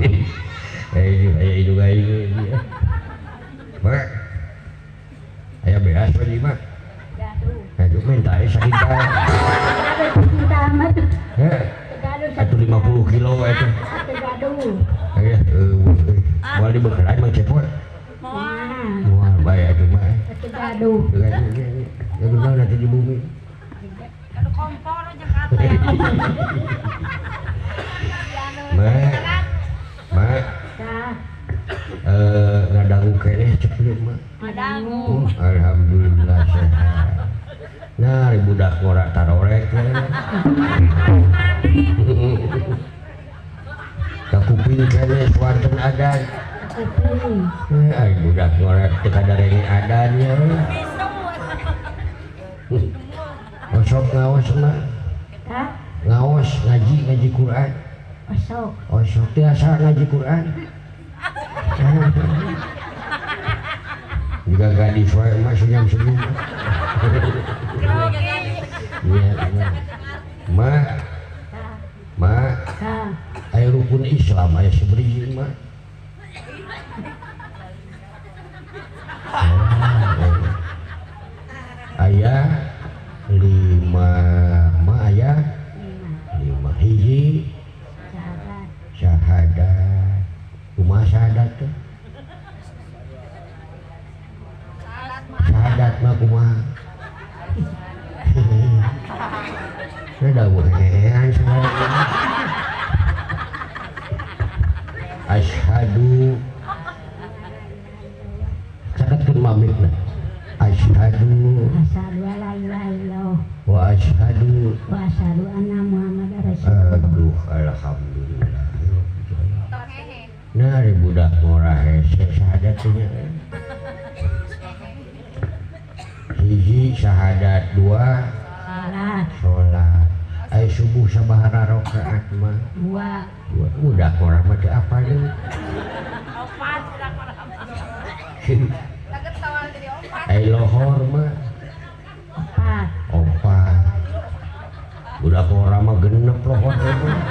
itu dia. Mak, ayah beas apa mah? Aduh minta sakit kan? Cinta amat. Itu 50 kilo itu. Ayah, mau dibekeran mang cepot. Wah, baik itu mah. Gaduh. Ya benar nanti di bumi. Gaduh kompor aja kata. Mak. Ngadangu kene cepet mah. Ngadangu. Alhamdulillah sehat. Nah, budak ngorak tarorek. Kakuping kene swanten adan. Ay budak ngorak teu kadarenge adannya. Osok ngaos mah. Ngaos ngaji Quran. Osok tiasa ngaji Quran. Juga gadis wae mah senyum-senyum. Mak, aya rukun Islam aya seberiji mah. Aya 5 hiji syahadat. Kumaha syahadat teh? Syahadat mah kumaha? Ada wehean syahadat. Asyhadu catatkeun mamikna. Asyhadu alla ilaha illallah wa asyhadu anna muhammadar rasulullah. aduh alhamdulillah. Nah budak ngorah hese syahadatnya. Hiji syahadat, 2 sholat. Ay subuh sabaraha rakaat mah? 2. Budak ngorah mah teu apal deui. 4. Ay lohor mah? 4. Budak ngorah mah genep lohor mah.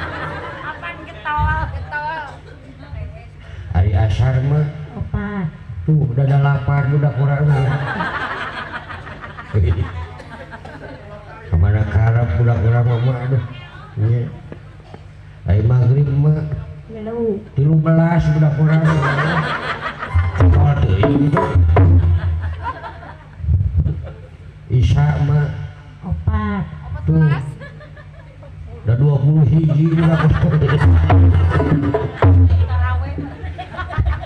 Hari asar mah 4. Tuh udah ada 8 budak ngorah mah. Kemana karap budak ngorah mah aduh. Iya. Hari maghrib mah 13 budak ngorah mah. Oh teuing itu. Isya mah 4. Tuh udah 20 hiji budak ngorah.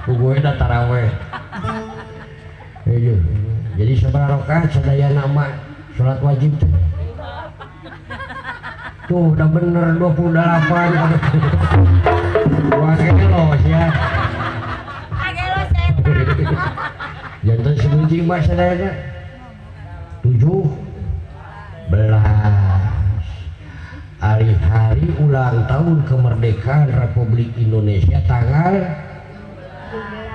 Gue udah taraweh. Jadi sabaraha rakaat sadayana mah salat wajib tuh. Tuh udah bener 28. Wah gelos ya. Jantan sebenci mah sadayana 17 hari ulang tahun kemerdekaan Republik Indonesia tanggal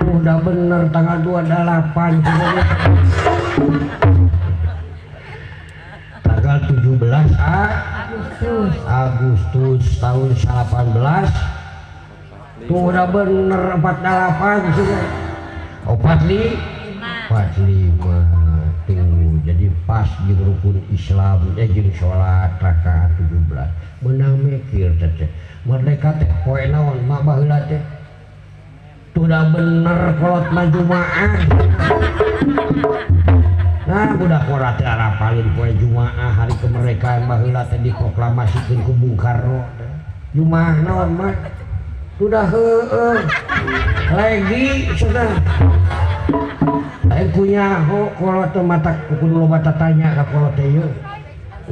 udah bener tanggal 28 tanggal 17 Agustus tahun 18 tuh udah bener 48 sudah 45 tuh jadi pas di rukun Islam jeung sholat rakaat 17 menang mikir teh merdeka teh poe naon mak baheula teh udah bener kolot maju Jumaah. Nah budak ngorah teh arapalin poe Jumaah hari kemerdekaan baheula teh diproklamasikan ku Bung Karno. Jumaah naon mah? Udah heueuh. Lagi cenah. Aing kunyaho kolot teh mata kudu loba tanya ka kolot teh yeuh.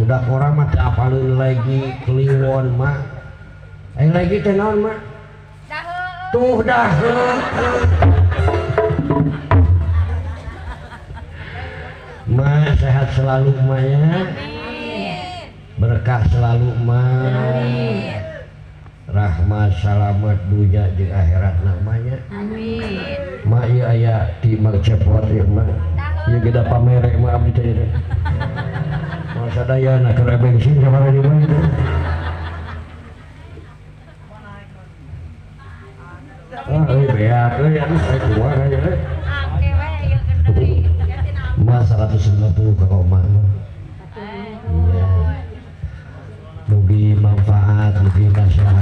Udah ngorah mah teh apalin lagi kliwon mah. Aing lagi teh naon mah? Tuh dah Ma sehat selalu Ma ya. Berkah selalu Ma. Rahmat selamat dunia jeung akhirat namanya. Amin. Ma ieu aya di Mang Cepot ieu Ma. Ieu geda pamere Ma abdi teh. Mau sadayana keur bensin sabaraha di mana. beak anu saya keluar aja Angke we ya genderi. Mas 150 ke Oma. Iya. Mugi manfaat, mugi masyarakat